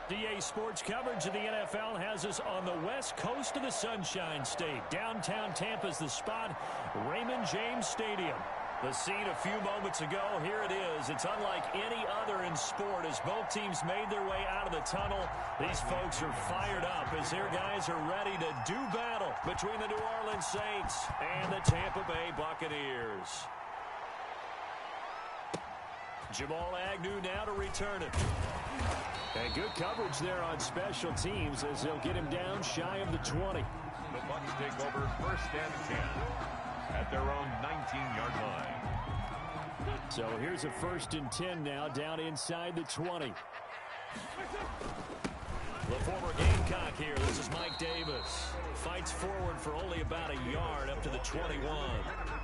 DA Sports coverage of the NFL has us on the west coast of the Sunshine State. Downtown Tampa's the spot, Raymond James Stadium. The scene a few moments ago, here it is. It's unlike any other in sport as both teams made their way out of the tunnel. These folks are fired up as their guys are ready to do battle between the New Orleans Saints and the Tampa Bay Buccaneers. Jamal Agnew now to return it. And good coverage there on special teams as they'll get him down shy of the 20. The Bucs take over 1st and 10 at their own 19-yard line. So here's a 1st and 10 now down inside the 20. The former Gamecock here. This is Mike Davis. Fights forward for only about a yard up to the 21.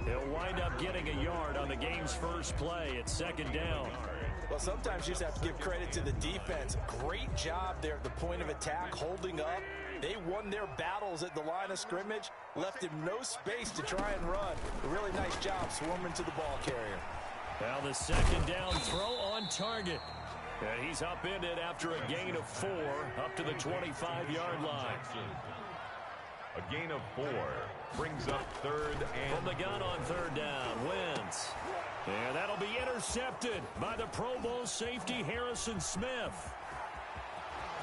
He'll wind up getting a yard on the game's first play. It's 2nd down. Well, sometimes you just have to give credit to the defense. Great job there at the point of attack, holding up. They won their battles at the line of scrimmage, left him no space to try and run. A really nice job swarming to the ball carrier. Now the 2nd down throw on target. And he's upended after a gain of 4 up to the 25-yard line. A gain of 4 brings up 3rd and... From the gun on 3rd down, Wentz. And that'll be intercepted by the Pro Bowl safety Harrison Smith.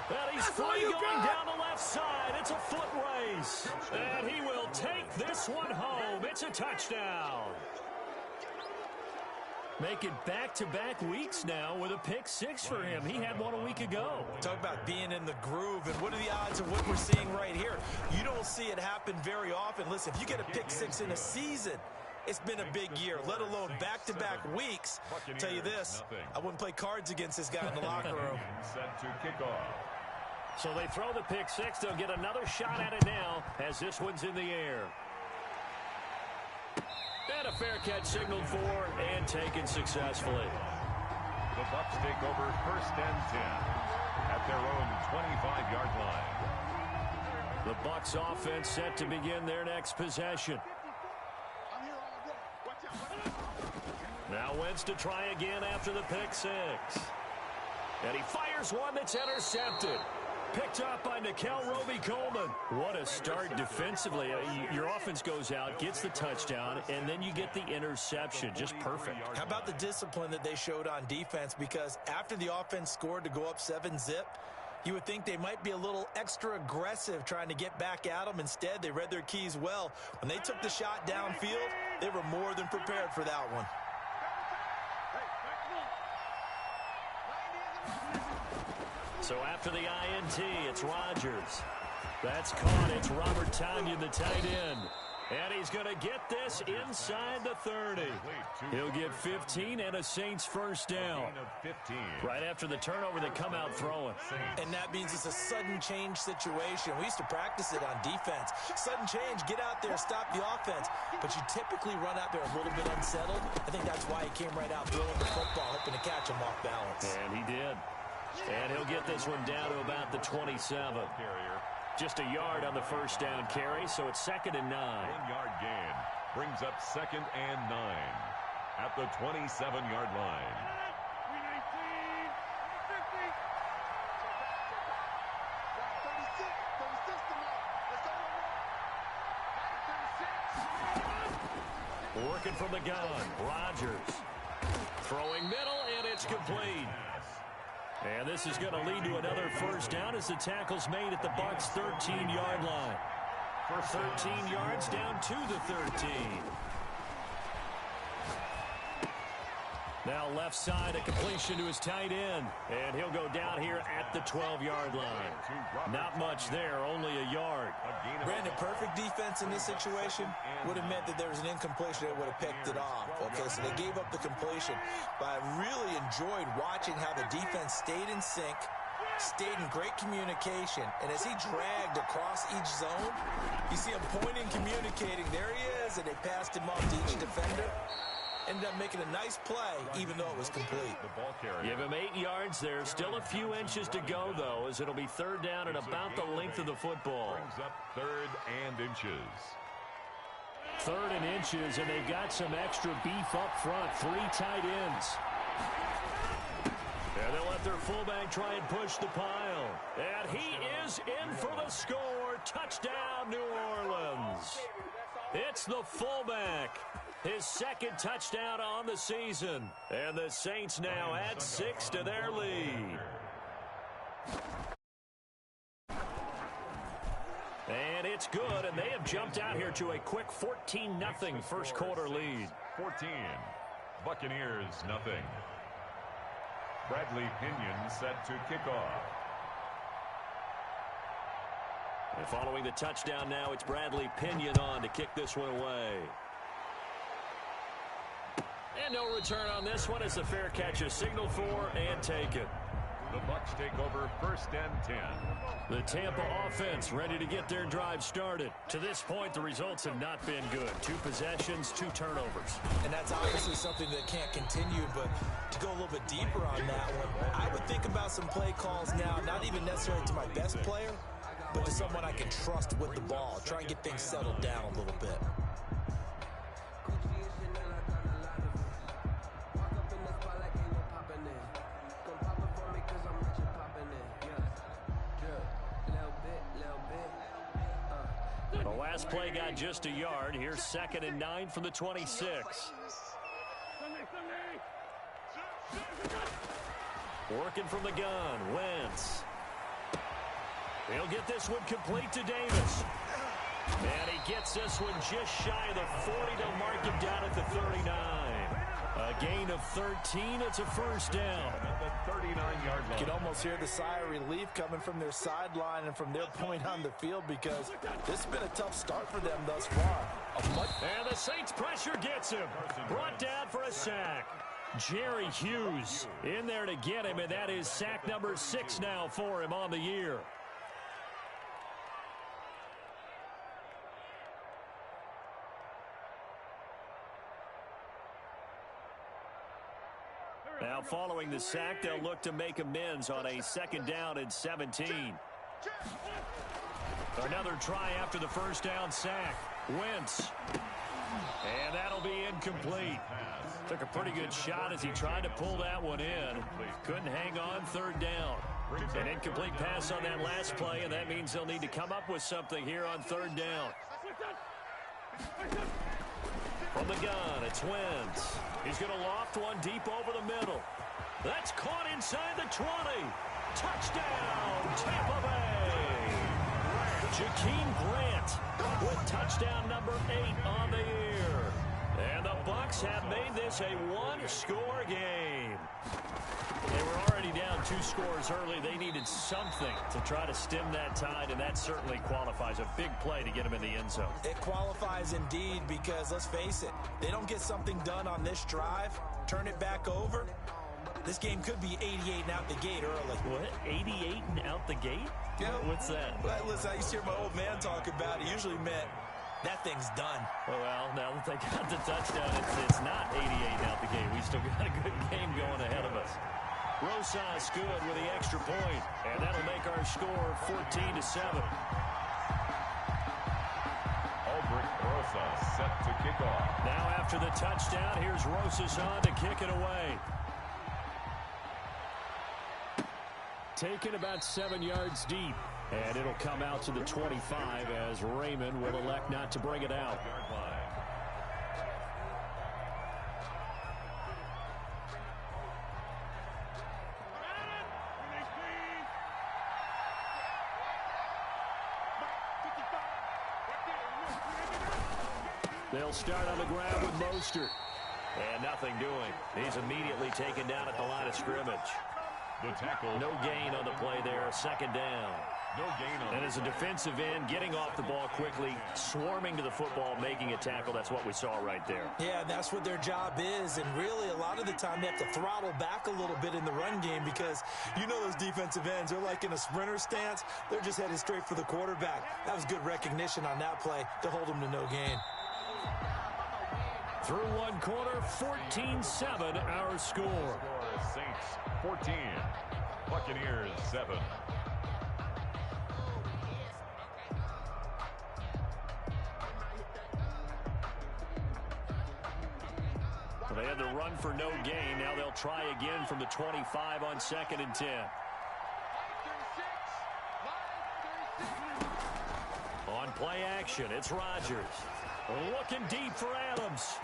And he's free going down the left side. It's a foot race. And he will take this one home. It's a touchdown. Make it back-to-back weeks now with a pick 6 for him. He had one a week ago. Talk about being in the groove, and what are the odds of what we're seeing right here? You don't see it happen very often. Listen, if you get a pick 6 in a season, it's been a big year, let alone back-to-back weeks. I'll tell you this, I wouldn't play cards against this guy in the locker room. Set to kick off. So they throw the pick 6. They'll get another shot at it now as this one's in the air. And a fair catch signaled for and taken successfully. The Bucs take over 1st and 10 at their own 25-yard line. The Bucs offense set to begin their next possession. Now Wentz to try again after the pick 6. And he fires one that's intercepted. Picked up by Nikel Roby-Coleman. What a start defensively. Your offense goes out, gets the touchdown, and then you get the interception. Just perfect. How about the discipline that they showed on defense? Because after the offense scored to go up 7-zip, you would think they might be a little extra aggressive trying to get back at them. Instead, they read their keys well. When they took the shot downfield, they were more than prepared for that one. So after the INT, it's Rodgers. That's caught. It's Robert Tonyan, the tight end. And he's going to get this inside the 30. He'll get 15 and a Saints 1st down. Right after the turnover, they come out throwing. And that means it's a sudden change situation. We used to practice it on defense. Sudden change, get out there, stop the offense. But you typically run out there a little bit unsettled. I think that's why he came right out throwing the football, hoping to catch him off balance. And he did. And he'll get this one down to about the 27. Just a yard on the 1st down carry, so it's 2nd and 9. 1-yard gain brings up 2nd and 9 at the 27-yard line. Working from the gun, Rodgers. Throwing middle, and it's complete. And this is going to lead to another 1st down as the tackle's made at the Bucs' 13-yard line. For 13 yards down to the 13. Now left side, a completion to his tight end. And he'll go down here at the 12-yard line. Not much there, only a yard. Brandon, perfect defense in this situation would have meant that there was an incompletion that would have picked it off. Okay, so they gave up the completion. But I really enjoyed watching how the defense stayed in sync, stayed in great communication. And as he dragged across each zone, you see him pointing, communicating. There he is, and they passed him off to each defender. Ended up making a nice play, even though it was complete. Give him 8 yards there. Still a few inches to go, though, as it'll be 3rd down and about the length of the football. Brings up 3rd and inches. 3rd and inches, and they've got some extra beef up front. 3 tight ends. And they'll let their fullback try and push the pile. And he is in for the score. Touchdown, New Orleans. It's the fullback. His second touchdown on the season. And the Saints now add 6 to their lead. And it's good, and they have jumped out here to a quick 14-0 first quarter lead. 14. Buccaneers, nothing. Bradley Pinion set to kick off. And following the touchdown now, it's Bradley Pinion on to kick this one away. And no return on this one. It's a fair catch, a signal for, and take it. The Bucs take over 1st and 10. The Tampa offense ready to get their drive started. To this point, the results have not been good. 2 possessions, 2 turnovers. And that's obviously something that can't continue, but to go a little bit deeper on that one, I would think about some play calls now, not even necessarily to my best player, but to someone I can trust with the ball. Try and get things settled down a little bit. The last play got just a yard. Here's 2nd and 9 from the 26. Working from the gun, Wentz. He'll get this one complete to Davis. And he gets this one just shy of the 40 to mark him down at the 39. A gain of 13. It's a first down. At the 39-yard line. You can almost hear the sigh of relief coming from their sideline and from their point on the field because this has been a tough start for them thus far. And the Saints pressure gets him. Brought down for a sack. Jerry Hughes in there to get him, and that is sack number 6 now for him on the year. Now following the sack, they'll look to make amends on a 2nd down and 17. Another try after the first down sack. Wentz. And that'll be incomplete. Took a pretty good shot as he tried to pull that one in. Couldn't hang on 3rd down. An incomplete pass on that last play, and that means they'll need to come up with something here on 3rd down. From the gun, it's Wentz. He's going to loft one deep over the middle. That's caught inside the 20. Touchdown, Tampa Bay. Jakeem Grant with touchdown number 8 on the year. And the Bucs have made this a 1-score game. They were already down 2 scores early. They needed something to try to stem that tide, and that certainly qualifies. A big play to get them in the end zone. It qualifies indeed because, let's face it, they don't get something done on this drive, turn it back over, this game could be 88 and out the gate early. What? 88 and out the gate? Yeah. What's that? Well, listen, I used to hear my old man talk about it. Usually meant that thing's done. Well, now that they got the touchdown, it's not 88 and out the gate. We still got a good game going ahead of us. Rosas good with the extra point, and that'll make our score 14-7. Albrecht Rosas set to kick off. Now after the touchdown, here's Rosas on to kick it away. Taken about 7 yards deep, and it'll come out to the 25 as Raymond will elect not to bring it out. They'll start on the ground with Mostert. And nothing doing. He's immediately taken down at the line of scrimmage. The tackle. No gain on the play there. 2nd down. No gain on. And as a defensive end, getting off the ball quickly, swarming to the football, making a tackle. That's what we saw right there. Yeah, and that's what their job is. And really, a lot of the time, they have to throttle back a little bit in the run game because you know those defensive ends, they're like in a sprinter stance. They're just headed straight for the quarterback. That was good recognition on that play to hold them to no gain. Through one quarter, 14-7 our score. Saints 14, Buccaneers 7. They had the run for no gain. Now they'll try again from the 25 on 2nd and 10. On play action, it's Rodgers. Looking deep for Adams.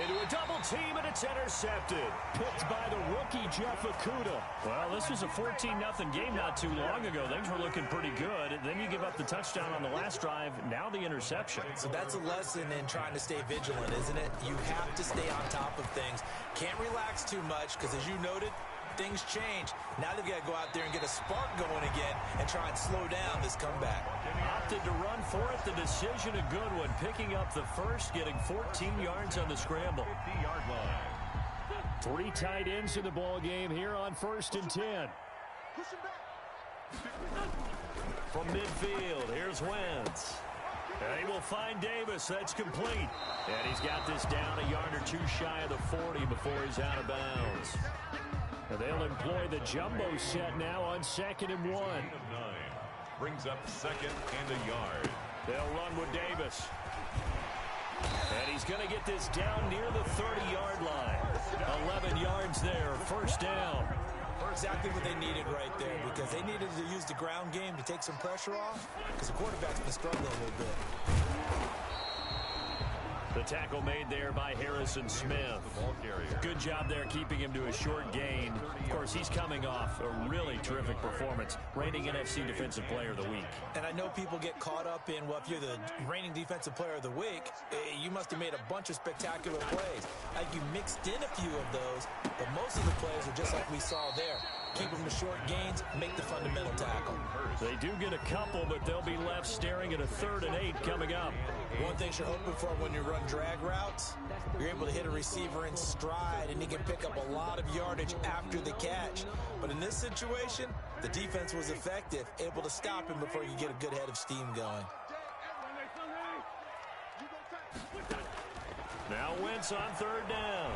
Into a double team, and it's intercepted. Picked by the rookie, Jeff Okudah. Well, this was a 14-0 game not too long ago. Things were looking pretty good. Then you give up the touchdown on the last drive. Now the interception. So that's a lesson in trying to stay vigilant, isn't it? You have to stay on top of things. Can't relax too much because, as you noted, things change. Now they've got to go out there and get a spark going again and try and slow down this comeback. Opted to run for it. The decision a good one. Picking up the first, getting 14 yards on the scramble. 50-yard line. 3 tight ends in the ball game here on 1st and 10. From midfield, here's Wentz. And he will find Davis. That's complete. And he's got this down a yard or two shy of the 40 before he's out of bounds. And they'll employ the jumbo set now on 2nd and 1. Brings up 2nd and a yard. They'll run with Davis. And he's going to get this down near the 30-yard line. 11 yards there, 1st down. Exactly what they needed right there, because they needed to use the ground game to take some pressure off, because the quarterback's been struggling a little bit. The tackle made there by Harrison Smith. Good job there keeping him to a short gain. Of course, he's coming off a really terrific performance, reigning NFC Defensive Player of the Week. And I know people get caught up in, well, if you're the reigning Defensive Player of the Week, you must have made a bunch of spectacular plays. Like you mixed in a few of those, but most of the plays are just like we saw there. Keep them to short gains, make the fundamental tackle. They do get a couple, but they'll be left staring at a 3rd and 8 coming up. One thing you're hoping for when you run drag routes, you're able to hit a receiver in stride, and he can pick up a lot of yardage after the catch. But in this situation, the defense was effective, able to stop him before you get a good head of steam going. Now Wentz on 3rd down.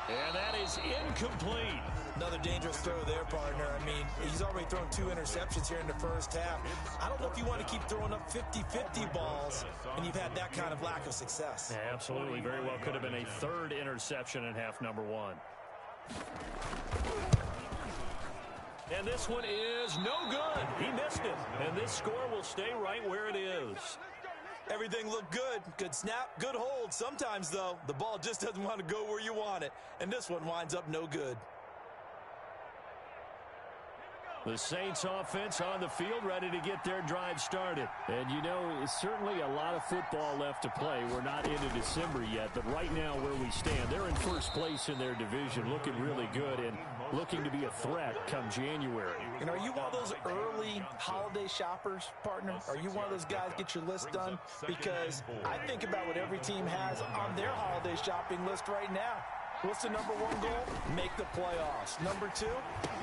And that is incomplete. Another dangerous throw there, partner. I mean, he's already thrown 2 interceptions here in the first half. I don't know if you want to keep throwing up 50-50 balls when you've had that kind of lack of success. Yeah, absolutely. Very well could have been a 3rd interception in half number 1. And this one is no good. He missed it. And this score will stay right where it is. Everything looked good. Good snap, good hold. Sometimes, though, the ball just doesn't want to go where you want it. And this one winds up no good. The Saints offense on the field, ready to get their drive started. And, you know, it's certainly a lot of football left to play. We're not into December yet, but right now where we stand, they're in first place in their division, looking really good and looking to be a threat come January. And are you one of those early holiday shoppers, partner? Are you one of those guys get your list done? Because I think about what every team has on their holiday shopping list right now. What's the number 1 goal? Make the playoffs. Number 2,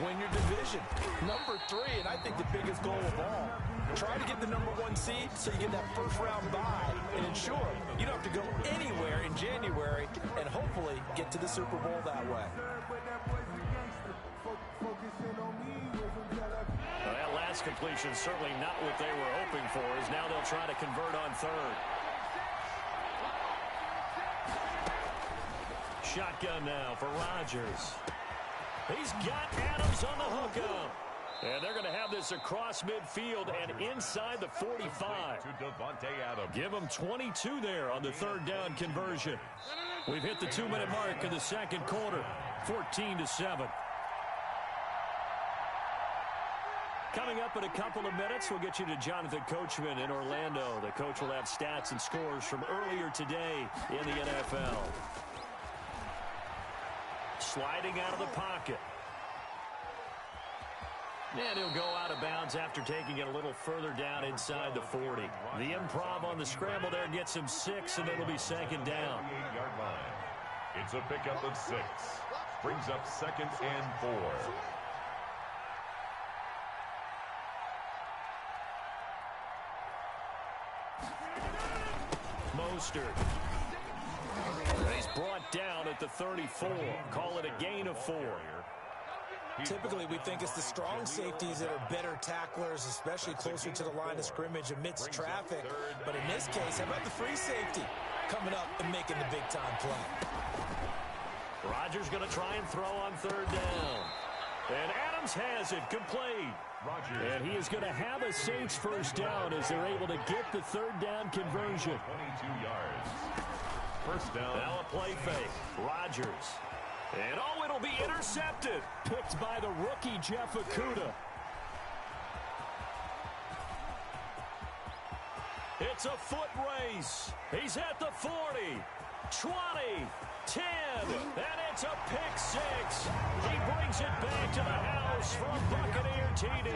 win your division. Number 3, and I think the biggest goal of all, try to get the number 1 seed so you get that first-round bye and ensure you don't have to go anywhere in January and hopefully get to the Super Bowl that way. Well, that last completion certainly not what they were hoping for, as now they'll try to convert on 3rd. Shotgun now for Rodgers. He's got Adams on the hookup. And they're going to have this across midfield and inside the 45. To Devontae Adams. Give them 22 there on the 3rd down conversion. We've hit the 2-minute mark in the 2nd quarter. 14-7. Coming up in a couple of minutes, we'll get you to Jonathan Coachman in Orlando. The coach will have stats and scores from earlier today in the NFL. Sliding out of the pocket. And he'll go out of bounds after taking it a little further down inside the 40. The improv on the scramble there gets him 6, and it'll be 2nd down. 48-yard line. It's a pickup of 6. Brings up 2nd and 4. Mostert. He's brought down at the 34. Call it a gain of 4. Typically, we think it's the strong safeties that are better tacklers, especially closer to the line of scrimmage amidst traffic. But in this case, how about the free safety? coming up and making the big-time play. Rodgers going to try and throw on third down. And Adams has it complete. And he is going to have a Saints first down as they're able to get the third down conversion. 22 yards. First down. Now a play fake. Rodgers. And oh, it'll be intercepted. Picked by the rookie, Jeff Okudah. It's a foot race. He's at the 40, 20, 10, and it's a pick six. He brings it back to the house from Buccaneer TD.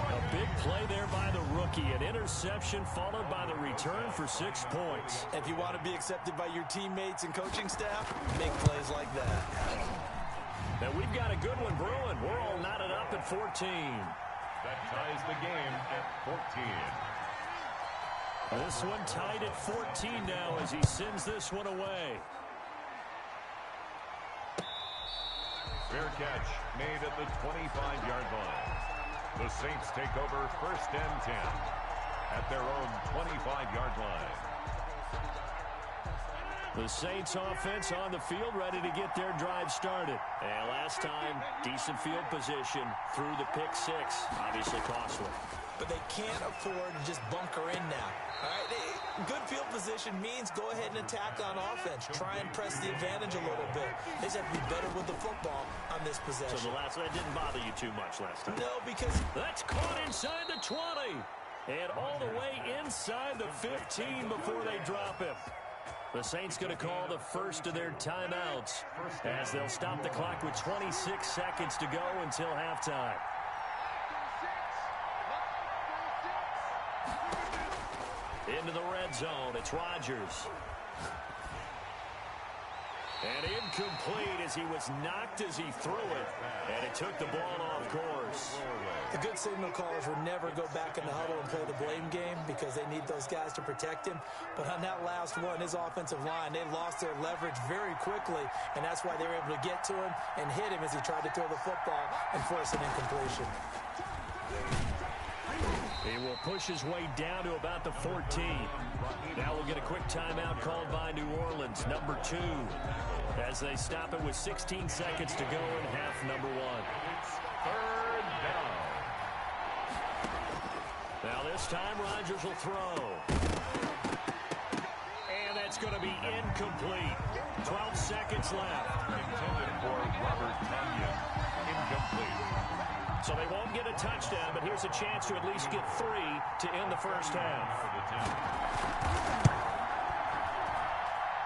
A big play there by the rookie. An interception followed by the return for 6 points. If you want to be accepted by your teammates and coaching staff, make plays like that. And we've got a good one brewing. We're all knotted up at 14. That ties the game at 14. This one tied at 14 now as he sends this one away. Fair catch made at the 25-yard line. The Saints take over first and 10 at their own 25-yard line. The Saints offense on the field ready to get their drive started. And last time, decent field position through the pick six. Obviously costly. But they can't afford to just bunker in now. All right, good field position means go ahead and attack on offense. Try and press the advantage a little bit. They just have to be better with the football on this possession. So that didn't bother you too much last time? No, because that's caught inside the 20. And all the way inside the 15 before they drop him. The Saints going to call the first of their timeouts as they'll stop the clock with 26 seconds to go until halftime. Into the red zone, it's Rodgers. And incomplete as he was knocked as he threw it. And it took the ball off course. The good signal callers will never go back in the huddle and play the blame game because they need those guys to protect him. But on that last one, his offensive line, they lost their leverage very quickly. And that's why they were able to get to him and hit him as he tried to throw the football and force an incompletion. He will push his way down to about the 14. Now we'll get a quick timeout called by New Orleans, number 2, as they stop it with 16 seconds to go in half number 1. Third down. Now this time Rodgers will throw. And that's going to be incomplete. 12 seconds left. Intended for Robert Tonyan. Incomplete. So they won't get a touchdown, but here's a chance to at least get 3 to end the first half.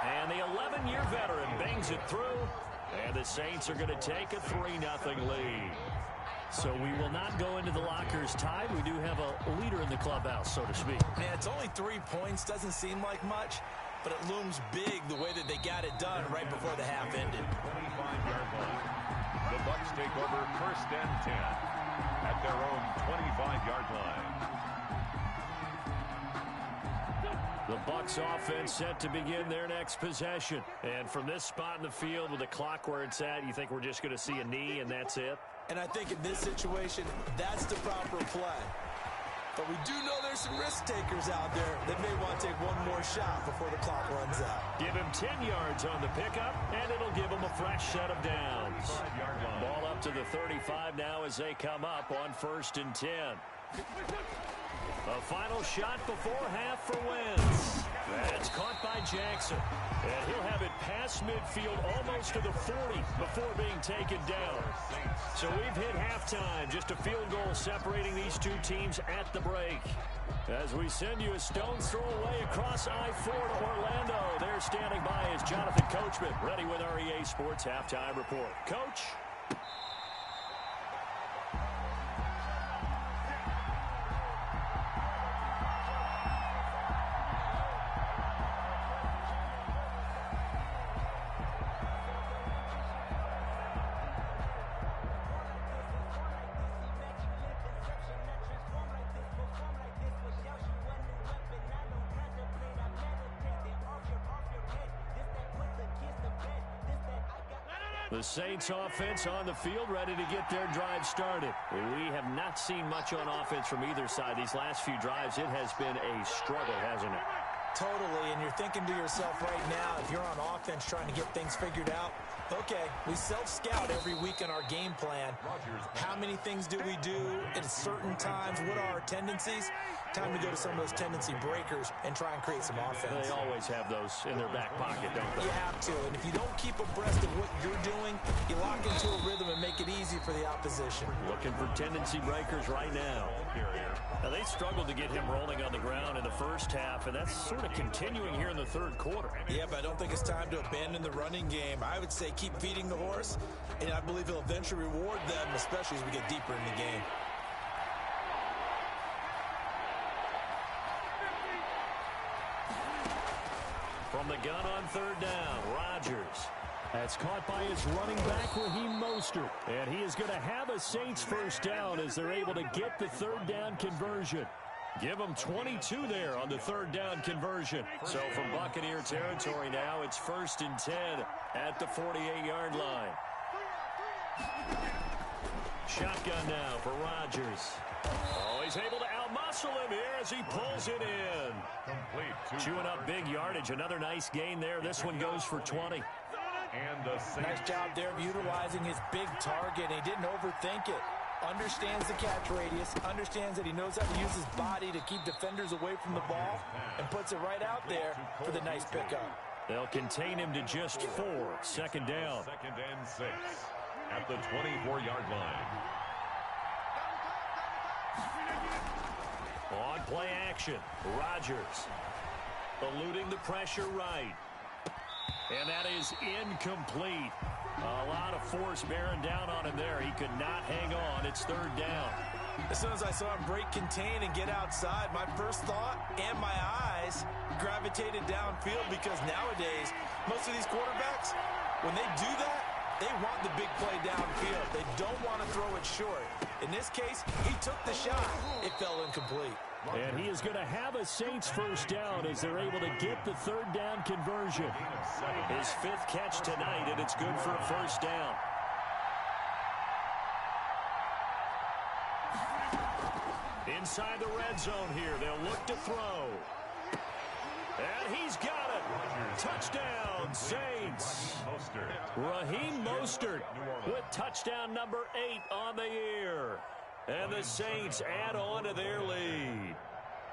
And the 11-year veteran bangs it through, and the Saints are going to take a 3-0 lead. So we will not go into the lockers tied. We do have a leader in the clubhouse, so to speak. Yeah, it's only 3 points. Doesn't seem like much, but it looms big the way that they got it done right before the half ended. 25-yard line. The Bucs take over first and 10 at their own 25-yard line. The Bucs offense set to begin their next possession. And from this spot in the field with the clock where it's at, you think we're just going to see a knee and that's it? And I think in this situation, that's the proper play. But we do know there's some risk takers out there that may want to take one more shot before the clock runs out. Give him 10 yards on the pickup, and it'll give him a fresh set of downs. Ball up to the 35 now as they come up on first and 10. A final shot before half for Wentz. That's caught by Jackson. And he'll have it past midfield almost to the 40 before being taken down. So we've hit halftime. Just a field goal separating these two teams at the break. As we send you a stone's throw away across I-4 to Orlando. There standing by is Jonathan Coachman, ready with our EA Sports Halftime Report. Coach? The Saints offense on the field ready to get their drive started. We have not seen much on offense from either side. These last few drives, it has been a struggle, hasn't it? Totally, and you're thinking to yourself right now, if you're on offense trying to get things figured out, okay, we self-scout every week in our game plan. How many things do we do at certain times? What are our tendencies? Time to go to some of those tendency breakers and try and create some offense. They always have those in their back pocket, don't they? You have to, and if you don't keep abreast of what you're doing, you lock into a rhythm and make it easy for the opposition. Looking for tendency breakers right now. Now, they struggled to get him rolling on the ground in the first half, and that's sort of continuing here in the third quarter. Yeah, but I don't think it's time to abandon the running game. I would say keep feeding the horse, and I believe he'll eventually reward them, especially as we get deeper in the game. From the gun on third down, Rodgers. That's caught by his running back, Raheem Mostert. And he is going to have a Saints first down as they're able to get the third down conversion. Give them 22 there on the third down conversion. So from Buccaneer territory now, it's 1st and 10 at the 48-yard line. Shotgun now for Rodgers. Oh, he's able to outmuscle him here as he pulls it in. Chewing up big yardage. Another nice gain there. This one goes for 20. Nice job there of utilizing his big target. He didn't overthink it. Understands the catch radius. Understands that he knows how to use his body to keep defenders away from the ball. And puts it right out there for the nice pickup. They'll contain him to just 4. Second down. 2nd and 6 at the 24-yard line. On play action, Rodgers eluding the pressure right. And that is incomplete. A lot of force bearing down on him there. He could not hang on. It's third down. As soon as I saw him break contain and get outside, my first thought and my eyes gravitated downfield, because nowadays, most of these quarterbacks, when they do that, they want the big play downfield. They don't want to throw it short. In this case, he took the shot. It fell incomplete. And he is going to have a Saints first down as they're able to get the third down conversion. His 5th catch tonight, and it's good for a first down. Inside the red zone here, they'll look to throw. And he's got it. Touchdown, Saints. Raheem Mostert with touchdown number 8 on the year. And the Saints add on to their lead.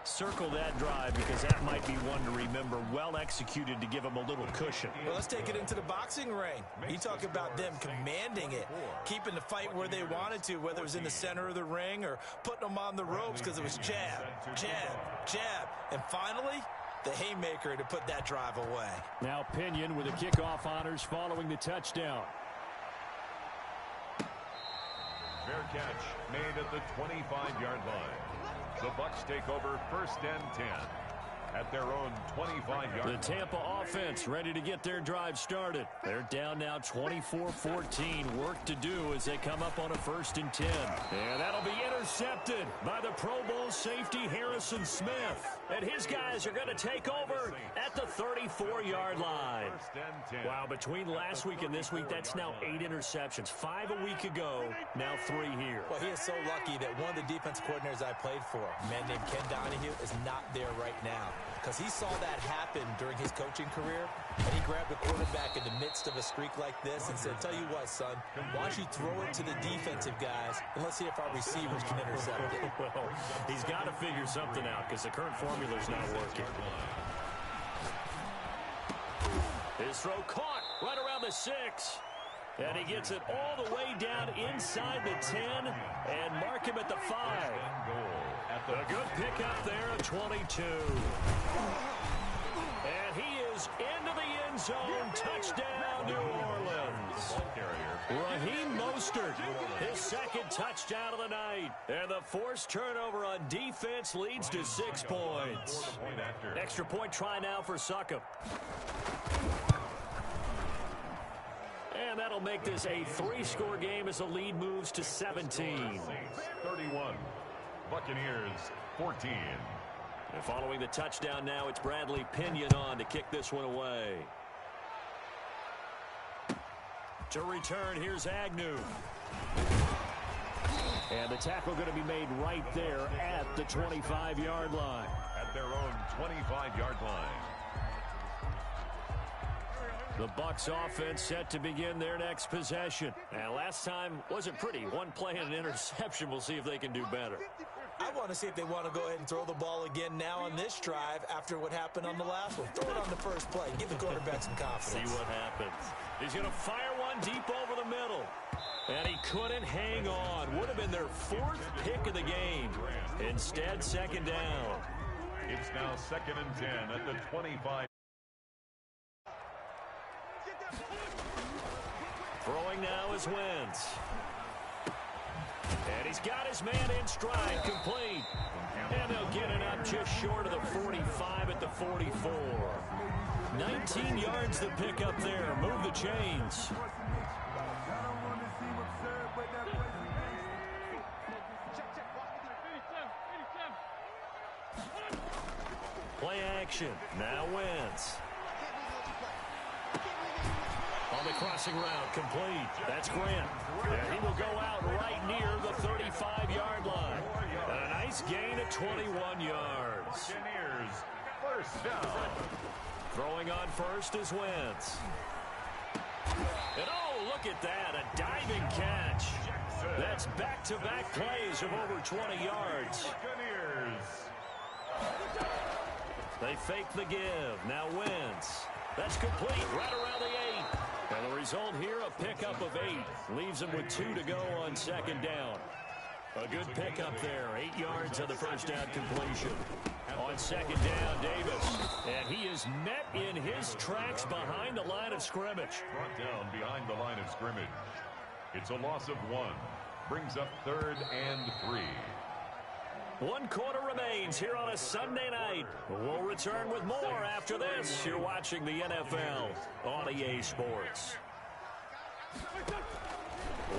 Circle that drive, because that might be one to remember. Well executed to give them a little cushion. Well, let's take it into the boxing ring. You talk about them commanding it, keeping the fight where they wanted to, whether it was in the center of the ring or putting them on the ropes, because it was jab, jab, jab. And finally, the haymaker to put that drive away. Now Pinion with the kickoff honors following the touchdown. Fair catch made at the 25-yard line. The Bucs take over 1st and 10 at their own 25-yard line. The Tampa offense ready to get their drive started. They're down now 24-14. Work to do as they come up on a 1st and 10. And that'll be intercepted by the Pro Bowl safety Harrison Smith. And his guys are going to take over at the 34-yard line. Wow, between last week and this week, that's now 8 interceptions. 5 a week ago, now 3 here. Well, he is so lucky that one of the defensive coordinators I played for, a man named Ken Donahue, is not there right now, because he saw that happen during his coaching career, and he grabbed the quarterback in the midst of a streak like this and said, tell you what, son, why don't you throw it to the defensive guys, and let's see if our receivers can intercept it. Well, he's got to figure something out, because the current formula's not working. His throw caught right around the 6. And he gets it all the way down inside the 10 and mark him at the 5. A good pickup there at 22. And he is into the end zone. Touchdown, New Orleans. Raheem Mostert, his 2nd touchdown of the night. And the forced turnover on defense leads to 6 points. Extra point try now for Succop. And that'll make this a 3-score game as the lead moves to 17. 31. Buccaneers 14. And following the touchdown now, it's Bradley Pinion on to kick this one away. To return, here's Agnew. And the tackle going to be made right there at the 25-yard line. at their own 25-yard line. The Bucs offense set to begin their next possession. And last time wasn't pretty. One play and an interception. We'll see if they can do better. I want to see if they want to go ahead and throw the ball again now on this drive after what happened on the last one. Throw it on the first play. Give the quarterback some confidence. See what happens. He's going to fire one deep over the middle. And he couldn't hang on. Would have been their fourth pick of the game. Instead, second down. It's now 2nd and 10 at the 25. Throwing now is Wentz. And he's got his man in stride, complete. And they'll get it up just short of the 45 at the 44. 19 yards to pick up there. Move the chains. Play action. Now Wentz. On the crossing route, complete. That's Grant. And he will go out right near the 35-yard line. And a nice gain of 21 yards. Buccaneers, first down. Throwing on first is Wentz. And oh, look at that, a diving catch. That's back-to-back plays of over 20 yards. Buccaneers. They fake the give. Now Wentz. That's complete right around the 8. And the result here, a pickup of 8. Leaves them with 2 to go on second down. A good pickup there. 8 yards on the first down completion. On second down, Davis. And he is met in his tracks behind the line of scrimmage. Brought down behind the line of scrimmage. It's a loss of 1. Brings up 3rd and 3. 1 quarter remains here on a Sunday night. We'll return with more after this. You're watching the NFL on EA Sports.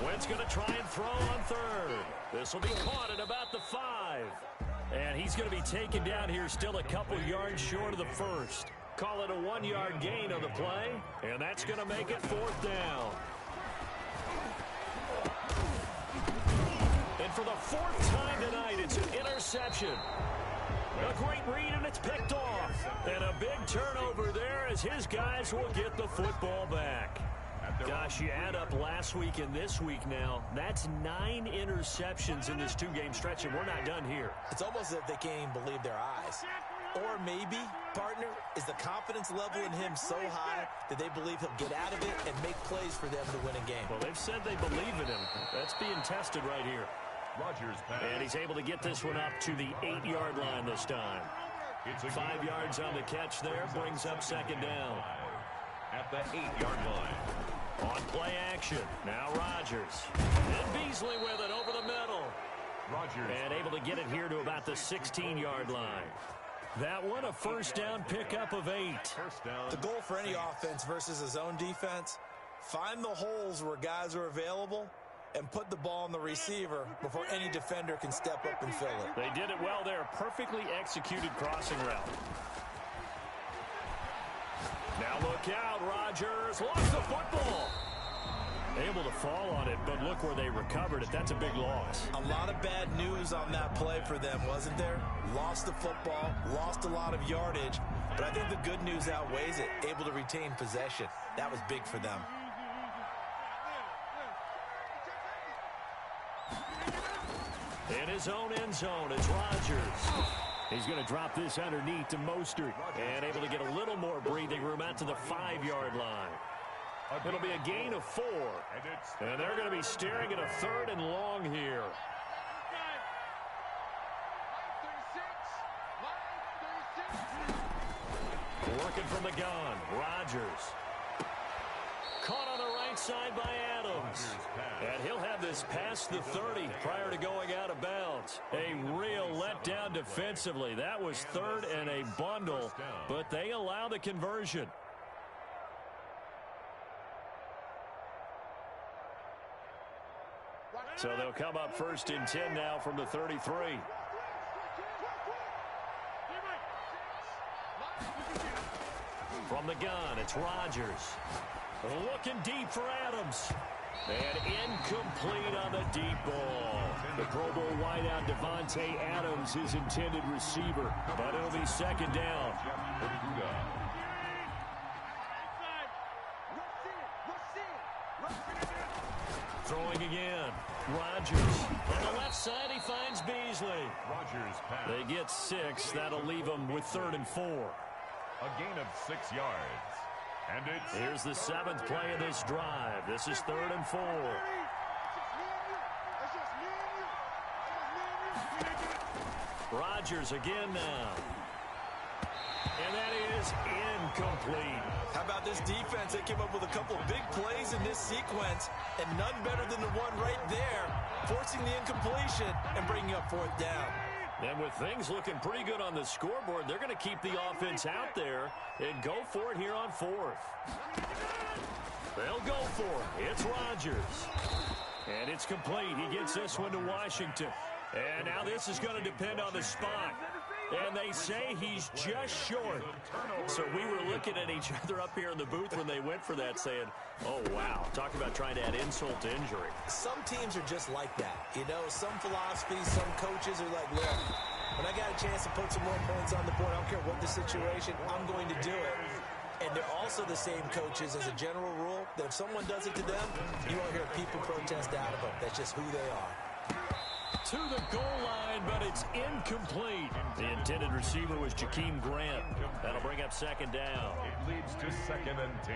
Wentz going to try and throw on third. This will be caught at about the 5. And he's going to be taken down here still a couple yards short of the first. Call it a 1-yard gain on the play. And that's going to make it 4th down. And for the 4th time tonight, it's an interception. A great read, and it's picked off. And a big turnover there as his guys will get the football back. Gosh, you add up last week and this week now, that's 9 interceptions in this 2-game stretch, and we're not done here. It's almost as if they can't even believe their eyes. Or maybe, partner, is the confidence level in him so high that they believe he'll get out of it and make plays for them to win a game. Well, they've said they believe in him. That's being tested right here. Rogers pass. And he's able to get this one up to the 8-yard line this time. It's 5 yards on the catch there, brings up second down. At the 8-yard line. On play action, now Rodgers. And Beasley with it over the middle. Rogers. And able to get it here to about the 16-yard line. That one, a first down pickup of 8. First down. The goal for any offense versus a zone defense, find the holes where guys are available and put the ball on the receiver before any defender can step up and fill it. They did it well there. Perfectly executed crossing route. Now look out, Rodgers lost the football. Able to fall on it, but look where they recovered it. That's a big loss. A lot of bad news on that play for them, wasn't there? Lost the football, lost a lot of yardage, but I think the good news outweighs it. Able to retain possession. That was big for them. In his own end zone, it's Rodgers. He's going to drop this underneath to Mostert. And able to get a little more breathing room out to the 5-yard line. It'll be a gain of 4. And they're going to be staring at a 3rd and long here. Working from the gun, Rodgers. Caught on the right side by Adams. And he'll have this past the 30 prior to going out of bounds. A real letdown defensively. That was 3rd and a bundle, but they allow the conversion. So they'll come up 1st and 10 now from the 33. From the gun, it's Rodgers. Looking deep for Adams. And incomplete on the deep ball. The Pro Bowl wideout Devontae Adams is intended receiver, but it'll be second down. Throwing again. Rodgers. On the left side, he finds Beasley. Rodgers pass. They get 6. That'll leave them with 3rd and 4. A gain of 6 yards. And it's... Here's the 7th play of this drive. This is 3rd and 4. Rodgers again now. And that is incomplete. How about this defense? They came up with a couple of big plays in this sequence, and none better than the one right there, forcing the incompletion and bringing up 4th down. And with things looking pretty good on the scoreboard, they're going to keep the offense out there and go for it here on 4th. They'll go for it. It's Rodgers. And it's complete. He gets this one to Washington. And now this is going to depend on the spot. And they say he's just short. So we were looking at each other up here in the booth when they went for that saying, oh, wow, talk about trying to add insult to injury. Some teams are just like that. You know, some philosophies, some coaches are like, look, when I got a chance to put some more points on the board, I don't care what the situation, I'm going to do it. And they're also the same coaches as a general rule that if someone does it to them, you won't hear people protest out of them. That's just who they are. To the goal line, but it's incomplete. The intended receiver was Jakeem Grant. That'll bring up 2nd down. It leads to 2nd and 10.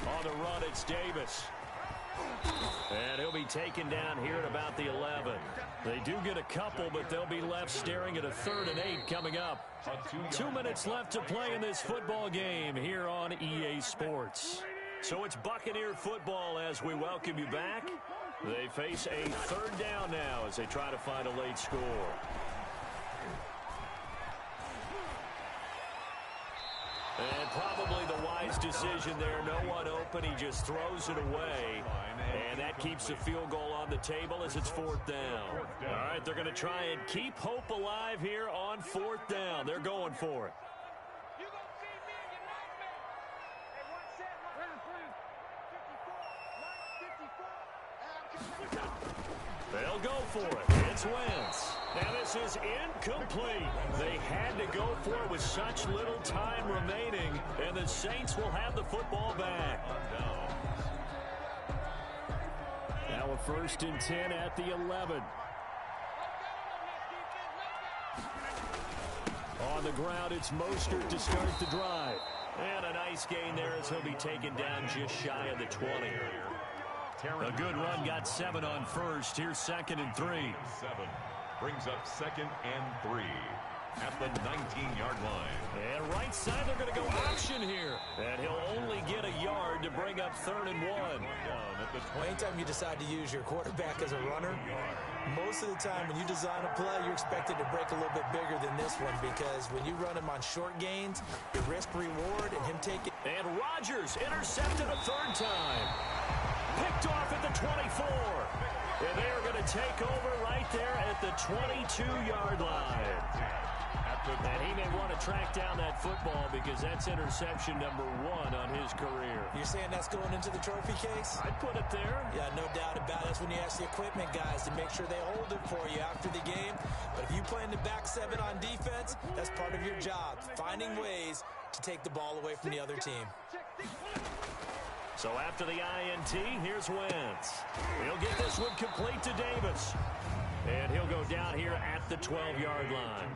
On the run, it's Davis. And he'll be taken down here at about the 11. They do get a couple, but they'll be left staring at a 3rd and 8 coming up. 2 minutes left to play in this football game here on EA Sports. So it's Buccaneer football as we welcome you back. They face a 3rd down now as they try to find a late score. And probably the wise decision there. No one open. He just throws it away. And that keeps the field goal on the table as it's 4th down. All right, they're going to try and keep hope alive here on 4th down. They're going for it. They'll go for it. It's Wentz. Now this is incomplete. They had to go for it with such little time remaining, and the Saints will have the football back. Now a 1st and 10 at the 11. On the ground, it's Mostert to start the drive. And a nice gain there as he'll be taken down just shy of the 20. A good run, got 7 on 1st. Here's 2nd and 3. 7 brings up 2nd and 3 at the 19-yard line. And right side, they're going to go option here. And he'll only get a yard to bring up 3rd and 1. Well, anytime you decide to use your quarterback as a runner, most of the time when you design a play, you're expected to break a little bit bigger than this one because when you run him on short gains, the risk-reward and him taking... And Rodgers intercepted a 3rd time. Picked off at the 24. And they are going to take over right there at the 22-yard line. And he may want to track down that football because that's interception number 1 on his career. You're saying that's going into the trophy case? I'd put it there. Yeah, no doubt about it. That's when you ask the equipment guys to make sure they hold it for you after the game. But if you play in the back 7 on defense, that's part of your job, finding ways to take the ball away from the other team. So after the INT, here's Wentz. He'll get this one complete to Davis. And he'll go down here at the 12-yard line.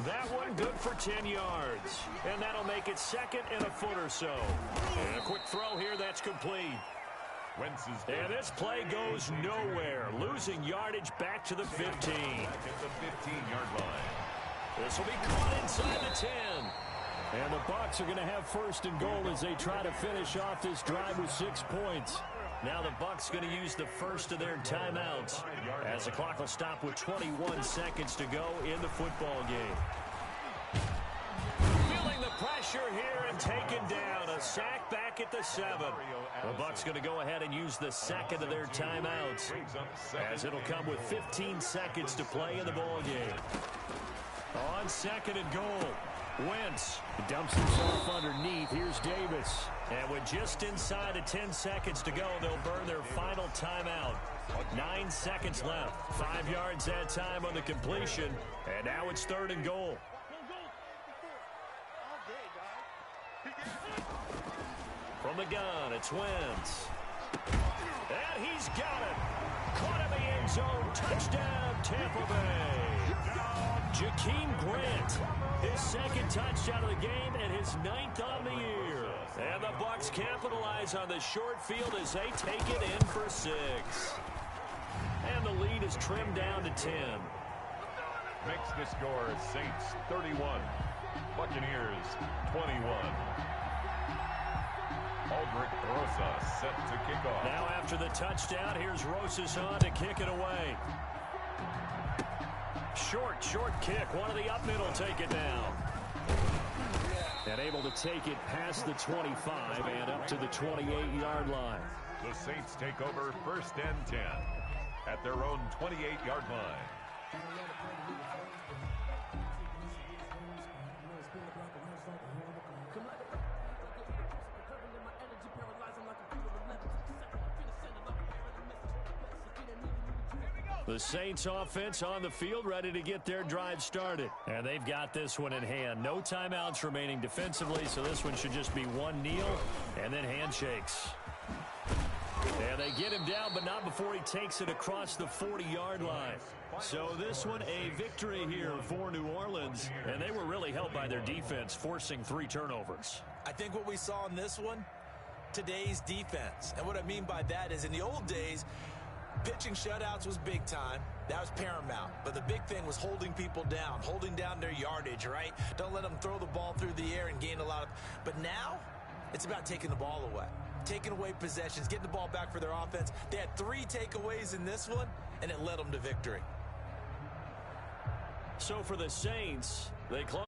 That one good for 10 yards. And that'll make it 2nd and a foot or so. And a quick throw here, that's complete. And this play goes nowhere. Losing yardage back to the 15. At the 15-yard line. This will be caught inside the 10. And the Bucs are going to have 1st and goal as they try to finish off this drive with 6 points. Now the Bucs going to use the first of their timeouts as the clock will stop with 21 seconds to go in the football game. Feeling the pressure here and taken down. A sack back at the 7. The Bucs going to go ahead and use the 2nd of their timeouts as it'll come with 15 seconds to play in the ball game. On 2nd and goal. Wentz dumps himself underneath. Here's Davis. And with just inside of 10 seconds to go, they'll burn their final timeout. 9 seconds left. 5 yards that time on the completion. And now it's 3rd and goal. From the gun, it's Wentz. And he's got it. Caught in the end zone. Touchdown, Tampa Bay. Jakeem Grant, his 2nd touchdown of the game and his 9th on the year. And the Bucs capitalize on the short field as they take it in for 6. And the lead is trimmed down to 10. Makes the score Saints 31, Buccaneers 21. Aldrich Rosa set to kick off. Now after the touchdown, here's Rosas on to kick it away. Short kick. One of the up middle take it down. And able to take it past the 25 and up to the 28-yard line. The Saints take over 1st and 10 at their own 28-yard line. The Saints offense on the field, ready to get their drive started. And they've got this one in hand. No timeouts remaining defensively, so this one should just be one kneel and then handshakes. And they get him down, but not before he takes it across the 40-yard line. So this one a victory here for New Orleans, and they were really helped by their defense, forcing 3 turnovers. I think what we saw in this one, today's defense. And what I mean by that is in the old days, pitching shutouts was big time. That was paramount. But the big thing was holding people down, holding down their yardage, right? Don't let them throw the ball through the air and gain a lot of... But now, it's about taking the ball away. Taking away possessions, getting the ball back for their offense. They had 3 takeaways in this one, and it led them to victory. So for the Saints, they close.